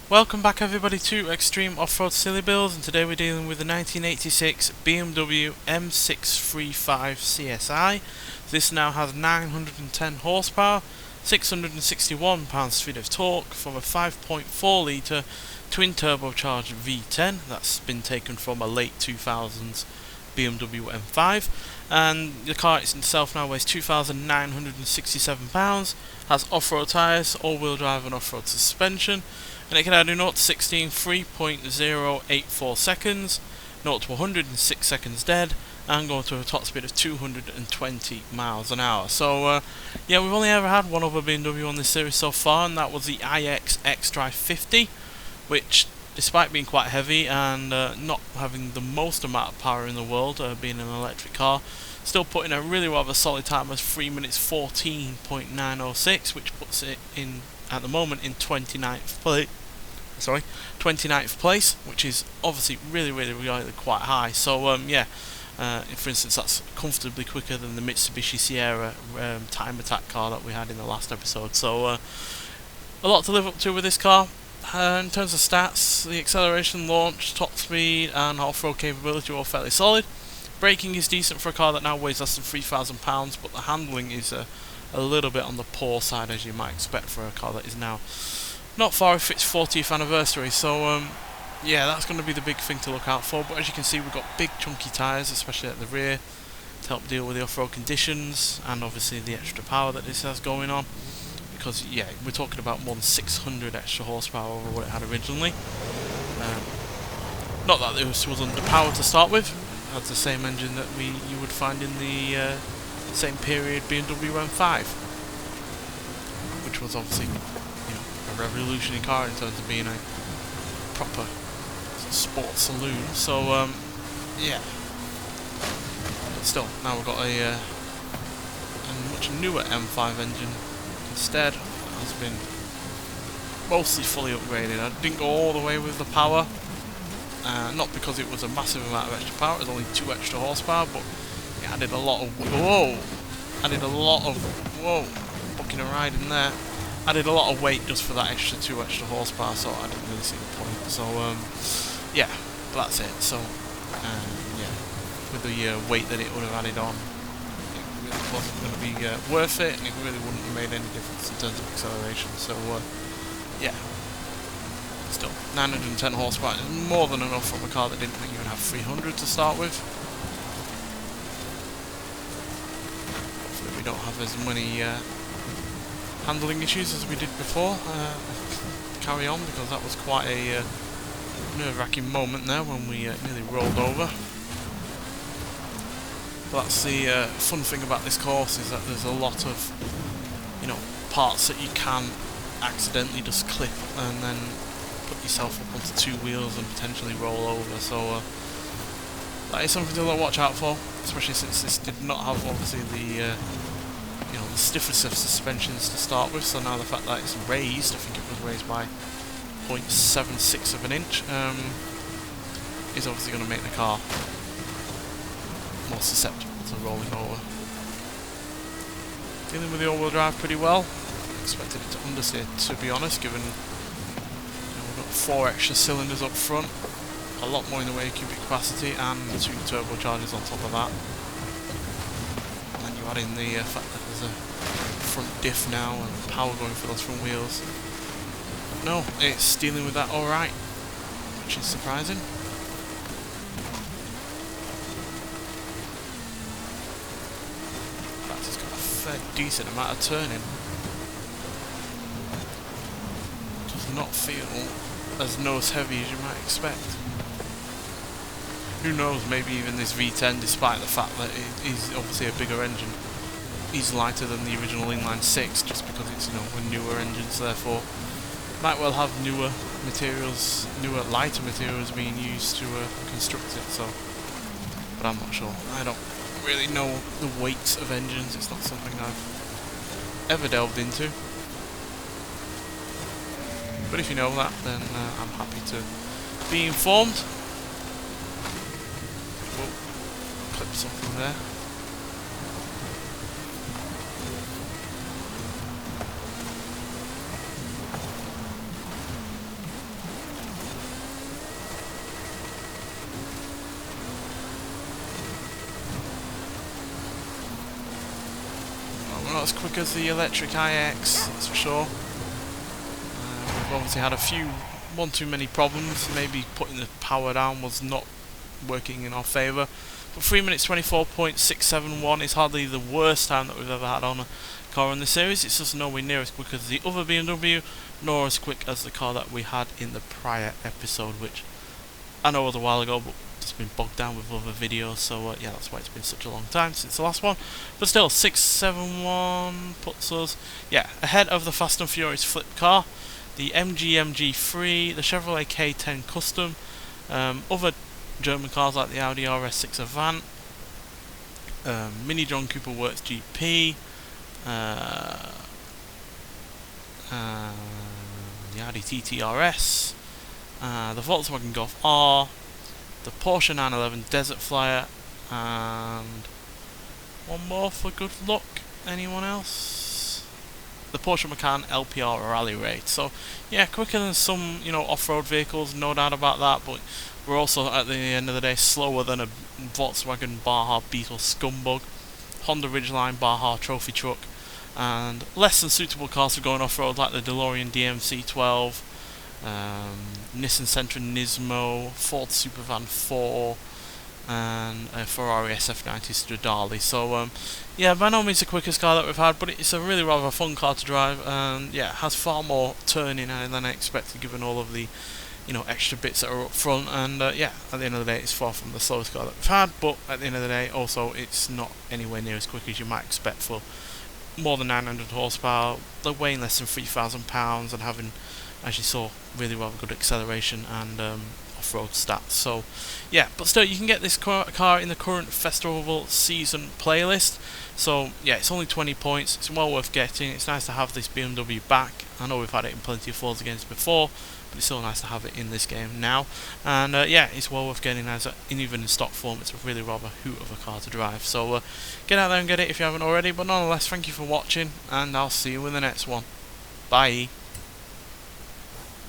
Welcome back everybody to Extreme Off-Road Silly Builds, and today we're dealing with the 1986 BMW M635CSi. This now has 910 horsepower, 661 pounds-feet of torque from a 5.4 litre twin turbocharged V10 that's been taken from a late 2000s BMW M5, and the car itself now weighs 2,967 pounds, has off-road tyres, all-wheel drive and off-road suspension, and it can do 0 to 60 in 3.084 seconds, 0 to 100 in 6 seconds dead, and go to a top speed of 220 miles an hour. So yeah, we've only ever had one other BMW on this series so far, and that was the iX xDrive 50, which, despite being quite heavy and not having the most amount of power in the world, being an electric car, still put in a really rather solid time as 3 minutes 14.906, which puts it in at the moment in 29th place, which is obviously really quite high. So yeah, for instance, that's comfortably quicker than the Mitsubishi Sierra time attack car that we had in the last episode. So a lot to live up to with this car. In terms of stats, the acceleration, launch, top speed and off-road capability are all fairly solid. Braking is decent for a car that now weighs less than 3,000 pounds, but the handling is a little bit on the poor side, as you might expect for a car that is now not far off its 40th anniversary. So yeah, that's going to be the big thing to look out for. But as you can see, we've got big chunky tyres, especially at the rear, to help deal with the off-road conditions and obviously the extra power that this has going on. Because yeah, we're talking about more than 600 extra horsepower over what it had originally. Not that this was underpowered to start with. It had the same engine that you would find in the same period BMW M5, which was obviously, a revolutionary car in terms of being a proper sports saloon. So yeah, but still, now we've got a much newer M5 engine instead. It has been mostly fully upgraded. I didn't go all the way with the power, not because it was a massive amount of extra power. It was only 2 extra horsepower, but it added a lot of booking a ride in there. Added a lot of weight just for that 2 extra horsepower, so I didn't really see the point. So yeah, but that's it. So yeah, with the weight that it would have added on, it wasn't going to be worth it, and it really wouldn't have made any difference in terms of acceleration. So yeah, still 910 horsepower is more than enough from a car that didn't even have 300 to start with. Hopefully we don't have as many handling issues as we did before. Carry on, because that was quite a nerve-wracking moment there when we nearly rolled over. But that's the fun thing about this course, is that there's a lot of parts that you can accidentally just clip and then put yourself up onto 2 wheels and potentially roll over. So that is something to watch out for, especially since this did not have obviously the the stiffest of suspensions to start with. So now the fact that it's raised, I think it was raised by 0.76 of an inch, is obviously going to make the car more susceptible to rolling over. Dealing with the all-wheel drive pretty well. Expected it to understeer, to be honest, given we've got 4 extra cylinders up front, a lot more in the way of cubic capacity, and 2 turbochargers on top of that. And then you add in the fact that there's a front diff now and power going for those front wheels. No, it's dealing with that alright, which is surprising. In fact, it's got a fair decent amount of turning. Does not feel as nose heavy as you might expect. Who knows, maybe even this V10, despite the fact that it is obviously a bigger engine, is lighter than the original inline 6, just because it's a newer engines, therefore might well have newer materials, lighter materials being used to construct it. So, but I'm not sure. I don't really know the weights of engines. It's not something I've ever delved into. But if you know that, then I'm happy to be informed. We'll clip something there. as quick as the electric iX, that's for sure. We've obviously had a few, one too many problems. Maybe putting the power down was not working in our favour. But 3 minutes 24.671 is hardly the worst time that we've ever had on a car in the series. It's just nowhere near as quick as the other BMW, nor as quick as the car that we had in the prior episode, which I know was a while ago, but just been bogged down with other videos, so yeah, that's why it's been such a long time since the last one. But still, 671 puts us, yeah, ahead of the Fast and Furious flip car, the MG MG3, the Chevrolet K10 Custom, other German cars like the Audi RS6 Avant, Mini John Cooper Works GP, the Audi TT RS, the Volkswagen Golf R, the Porsche 911 Desert Flyer, and one more for good luck. Anyone else? The Porsche Macan LPR Rally Raid. So yeah, quicker than some, you know, off-road vehicles, no doubt about that. But we're also at the end of the day slower than a Volkswagen Baja Beetle Scumbug, Honda Ridgeline Baja Trophy Truck, and less than suitable cars for going off-road like the DeLorean DMC-12. Nissan Sentra Nismo, Ford Supervan 4, and a Ferrari SF90 Stradale. So yeah, by no means the quickest car that we've had, but it's a really rather fun car to drive, and yeah, has far more turning than I expected, given all of the, you know, extra bits that are up front. And yeah, at the end of the day, it's far from the slowest car that we've had, but at the end of the day, also it's not anywhere near as quick as you might expect for more than 900 horsepower, weighing less than 3,000 pounds, and having, as you saw, really rather good acceleration and off-road stats. So yeah, but still, you can get this car in the current festival season playlist. So yeah, it's only 20 points, it's well worth getting. It's nice to have this BMW back. I know we've had it in plenty of Forza games before, but it's still nice to have it in this game now. And yeah, it's well worth getting, as even in stock form, it's a really rather hoot of a car to drive. So get out there and get it if you haven't already. But nonetheless, thank you for watching, and I'll see you in the next one. Bye.